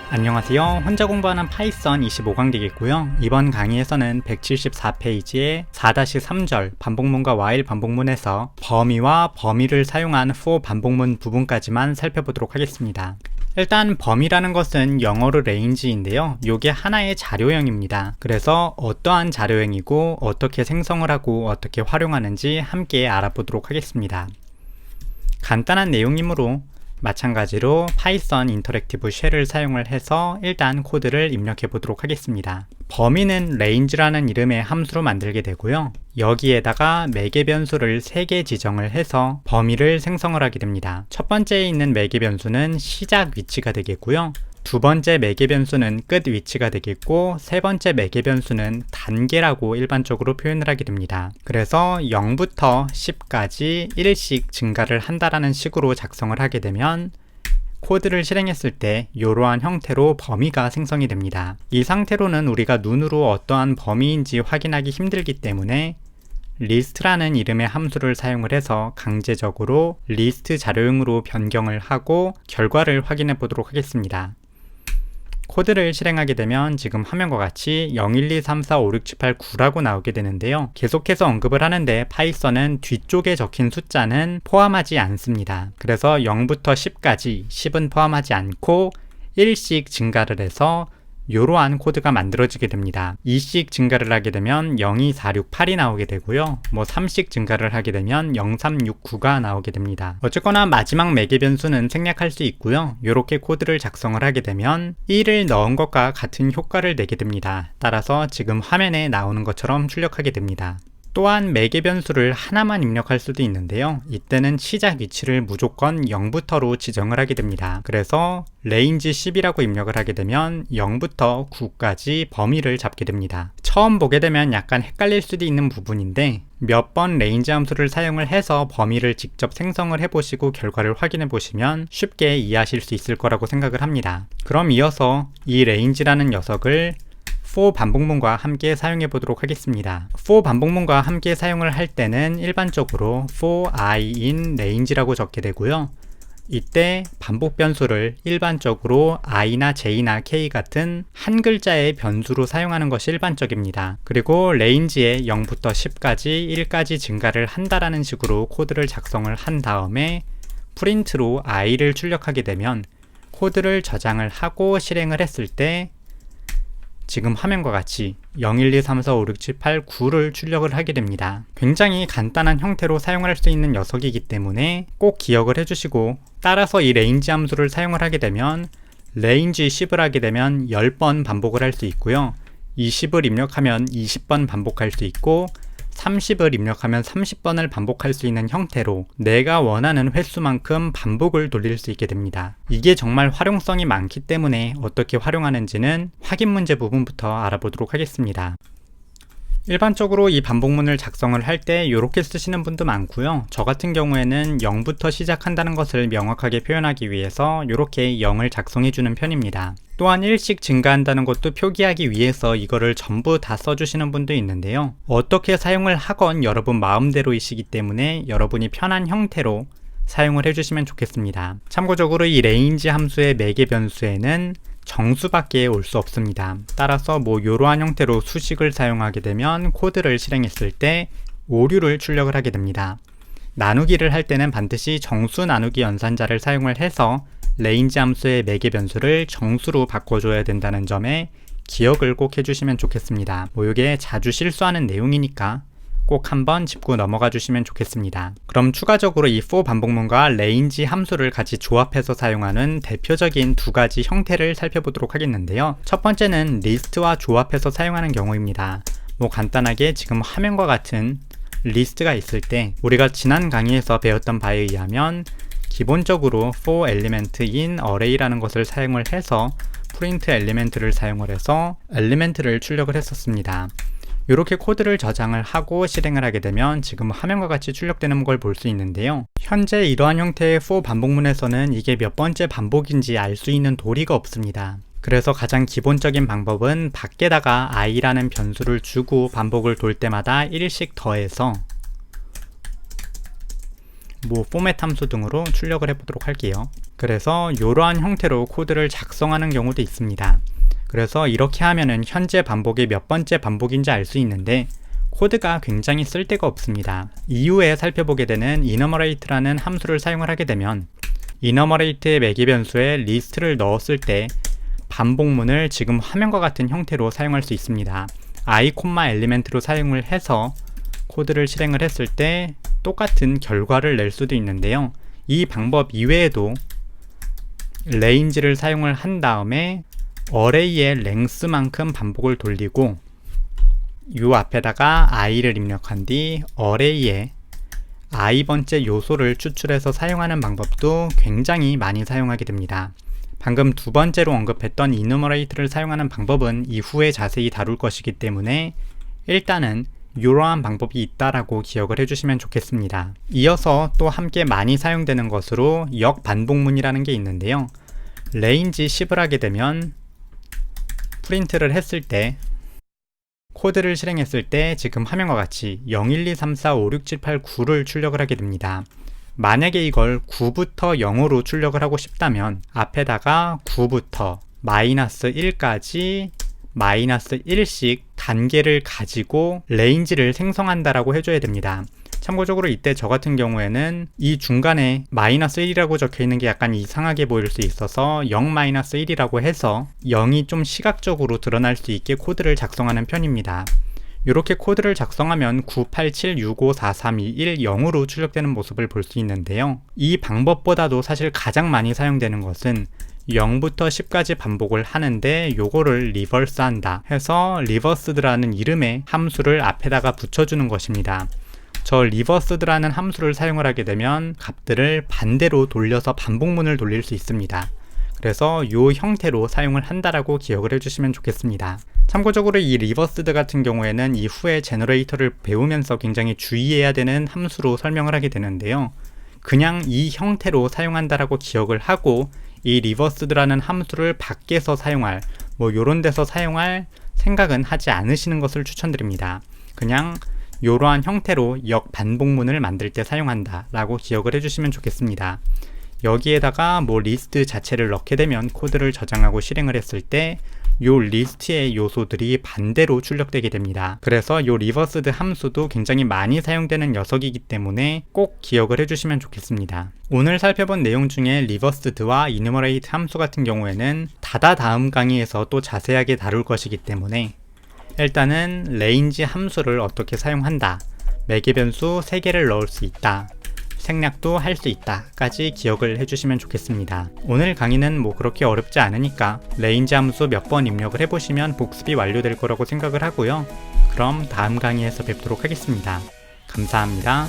안녕하세요. 혼자 공부하는 파이썬 25강되겠고요. 이번 강의에서는 174페이지의 4-3절 반복문과 while 반복문에서 범위와 범위를 사용한 for 반복문 부분까지만 살펴보도록 하겠습니다. 일단 범위라는 것은 영어로 range인데요. 이게 하나의 자료형입니다. 그래서 어떠한 자료형이고 어떻게 생성을 하고 어떻게 활용하는지 함께 알아보도록 하겠습니다. 간단한 내용이므로 마찬가지로 파이썬 인터랙티브 쉘을 사용을 해서 일단 코드를 입력해 보도록 하겠습니다. 범위는 range라는 이름의 함수로 만들게 되고요. 여기에다가 매개 변수를 3개 지정을 해서 범위를 생성을 하게 됩니다. 첫 번째에 있는 매개 변수는 시작 위치가 되겠고요. 두 번째 매개 변수는 끝 위치가 되겠고, 세 번째 매개 변수는 단계라고 일반적으로 표현을 하게 됩니다. 그래서 0부터 10까지 1씩 증가를 한다라는 식으로 작성을 하게 되면 코드를 실행했을 때 이러한 형태로 범위가 생성이 됩니다. 이 상태로는 우리가 눈으로 어떠한 범위인지 확인하기 힘들기 때문에 list라는 이름의 함수를 사용을 해서 강제적으로 list 자료형으로 변경을 하고 결과를 확인해 보도록 하겠습니다. 코드를 실행하게 되면 지금 화면과 같이 0, 1, 2, 3, 4, 5, 6, 7, 8, 9라고 나오게 되는데요. 계속해서 언급을 하는데 파이썬은 뒤쪽에 적힌 숫자는 포함하지 않습니다. 그래서 0부터 10까지 10은 포함하지 않고 1씩 증가를 해서 이러한 코드가 만들어지게 됩니다. 2씩 증가를 하게 되면 0, 2, 4, 6, 8이 나오게 되고요. 3씩 증가를 하게 되면 0, 3, 6, 9가 나오게 됩니다. 어쨌거나 마지막 매개 변수는 생략할 수 있고요. 이렇게 코드를 작성을 하게 되면 1을 넣은 것과 같은 효과를 내게 됩니다. 따라서 지금 화면에 나오는 것처럼 출력하게 됩니다. 또한 매개 변수를 하나만 입력할 수도 있는데요. 이때는 시작 위치를 무조건 0부터로 지정을 하게 됩니다. 그래서 range 10이라고 입력을 하게 되면 0부터 9까지 범위를 잡게 됩니다. 처음 보게 되면 약간 헷갈릴 수도 있는 부분인데 몇 번 range 함수를 사용을 해서 범위를 직접 생성을 해보시고 결과를 확인해 보시면 쉽게 이해하실 수 있을 거라고 생각을 합니다. 그럼 이어서 이 range라는 녀석을 for 반복문과 함께 사용해 보도록 하겠습니다. for 반복문과 함께 사용을 할 때는 일반적으로 for I in range라고 적게 되고요. 이때 반복 변수를 일반적으로 i나 j나 k 같은 한 글자의 변수로 사용하는 것이 일반적입니다. 그리고 range에 0부터 10까지 1까지 증가를 한다라는 식으로 코드를 작성을 한 다음에 프린트로 i를 출력하게 되면 코드를 저장을 하고 실행을 했을 때 지금 화면과 같이 0, 1, 2, 3, 4, 5, 6, 7, 8, 9를 출력을 하게 됩니다. 굉장히 간단한 형태로 사용할 수 있는 녀석이기 때문에 꼭 기억을 해주시고, 따라서 이 range 함수를 사용을 하게 되면 range 10을 하게 되면 10번 반복을 할 수 있고요. 20을 입력하면 20번 반복할 수 있고 30을 입력하면 30번을 반복할 수 있는 형태로 내가 원하는 횟수만큼 반복을 돌릴 수 있게 됩니다. 이게 정말 활용성이 많기 때문에 어떻게 활용하는지는 확인 문제 부분부터 알아보도록 하겠습니다. 일반적으로 이 반복문을 작성을 할 때 이렇게 쓰시는 분도 많고요. 저 같은 경우에는 0부터 시작한다는 것을 명확하게 표현하기 위해서 이렇게 0을 작성해 주는 편입니다. 또한 1씩 증가한다는 것도 표기하기 위해서 이거를 전부 다 써주시는 분도 있는데요. 어떻게 사용을 하건 여러분 마음대로이시기 때문에 여러분이 편한 형태로 사용을 해주시면 좋겠습니다. 참고적으로 이 range 함수의 매개 변수에는 정수밖에 올 수 없습니다. 따라서 이러한 형태로 수식을 사용하게 되면 코드를 실행했을 때 오류를 출력을 하게 됩니다. 나누기를 할 때는 반드시 정수 나누기 연산자를 사용을 해서 range 함수의 매개 변수를 정수로 바꿔줘야 된다는 점에 기억을 꼭 해주시면 좋겠습니다. 이게 자주 실수하는 내용이니까 꼭 한번 짚고 넘어가 주시면 좋겠습니다. 그럼 추가적으로 이 for 반복문과 range 함수를 같이 조합해서 사용하는 대표적인 두 가지 형태를 살펴보도록 하겠는데요. 첫 번째는 list와 조합해서 사용하는 경우입니다. 간단하게 지금 화면과 같은 리스트가 있을 때 우리가 지난 강의에서 배웠던 바에 의하면 기본적으로 for element in array라는 것을 사용을 해서 print element를 사용을 해서 element를 출력을 했었습니다. 이렇게 코드를 저장을 하고 실행을 하게 되면 지금 화면과 같이 출력되는 걸 볼 수 있는데요. 현재 이러한 형태의 for 반복문에서는 이게 몇 번째 반복인지 알 수 있는 도리가 없습니다. 그래서 가장 기본적인 방법은 밖에다가 i라는 변수를 주고 반복을 돌 때마다 1씩 더해서 포맷 함수 등으로 출력을 해보도록 할게요. 그래서 이러한 형태로 코드를 작성하는 경우도 있습니다. 그래서 이렇게 하면은 현재 반복이 몇 번째 반복인지 알 수 있는데 코드가 굉장히 쓸데가 없습니다. 이후에 살펴보게 되는 enumerate라는 함수를 사용을 하게 되면 enumerate의 매개 변수에 리스트를 넣었을 때 반복문을 지금 화면과 같은 형태로 사용할 수 있습니다. i, 엘리멘트로 사용을 해서 코드를 실행을 했을 때 똑같은 결과를 낼 수도 있는데요. 이 방법 이외에도 range를 사용을 한 다음에 array의 length만큼 반복을 돌리고 이 앞에다가 i를 입력한 뒤 array에 i번째 요소를 추출해서 사용하는 방법도 굉장히 많이 사용하게 됩니다. 방금 두 번째로 언급했던 enumerate를 사용하는 방법은 이후에 자세히 다룰 것이기 때문에 일단은 이러한 방법이 있다라고 기억을 해주시면 좋겠습니다. 이어서 또 함께 많이 사용되는 것으로 역반복문이라는 게 있는데요. range 10을 하게 되면 프린트를 했을 때 코드를 실행했을 때 지금 화면과 같이 0, 1, 2, 3, 4, 5, 6, 7, 8, 9를 출력을 하게 됩니다. 만약에 이걸 9부터 0으로 출력을 하고 싶다면 앞에다가 9부터 마이너스 1까지 마이너스 1씩 단계를 가지고 레인지를 생성한다라고 해줘야 됩니다. 참고적으로 이때 저 같은 경우에는 이 중간에 마이너스 1이라고 적혀 있는 게 약간 이상하게 보일 수 있어서 0 마이너스 1이라고 해서 0이 좀 시각적으로 드러날 수 있게 코드를 작성하는 편입니다. 이렇게 코드를 작성하면 987654321 0으로 출력되는 모습을 볼 수 있는데요. 이 방법보다도 사실 가장 많이 사용되는 것은 0부터 10까지 반복을 하는데 요거를 리버스 한다 해서 리버스드라는 이름의 함수를 앞에다가 붙여주는 것입니다. 저 리버스드라는 함수를 사용을 하게 되면 값들을 반대로 돌려서 반복문을 돌릴 수 있습니다. 그래서 이 형태로 사용을 한다라고 기억을 해주시면 좋겠습니다. 참고적으로 이 리버스드 같은 경우에는 이후에 제너레이터를 배우면서 굉장히 주의해야 되는 함수로 설명을 하게 되는데요. 그냥 이 형태로 사용한다라고 기억을 하고 이 리버스드라는 함수를 밖에서 사용할 요런 데서 사용할 생각은 하지 않으시는 것을 추천드립니다. 그냥 이러한 형태로 역반복문을 만들 때 사용한다 라고 기억을 해주시면 좋겠습니다. 여기에다가 리스트 자체를 넣게 되면 코드를 저장하고 실행을 했을 때 이 리스트의 요소들이 반대로 출력되게 됩니다. 그래서 이 리버스드 함수도 굉장히 많이 사용되는 녀석이기 때문에 꼭 기억을 해주시면 좋겠습니다. 오늘 살펴본 내용 중에 리버스드와 enumerate 함수 같은 경우에는 다음 강의에서 또 자세하게 다룰 것이기 때문에 일단은 range 함수를 어떻게 사용한다, 매개 변수 3개를 넣을 수 있다, 생략도 할 수 있다 까지 기억을 해주시면 좋겠습니다. 오늘 강의는 그렇게 어렵지 않으니까 range 함수 몇 번 입력을 해보시면 복습이 완료될 거라고 생각을 하고요. 그럼 다음 강의에서 뵙도록 하겠습니다. 감사합니다.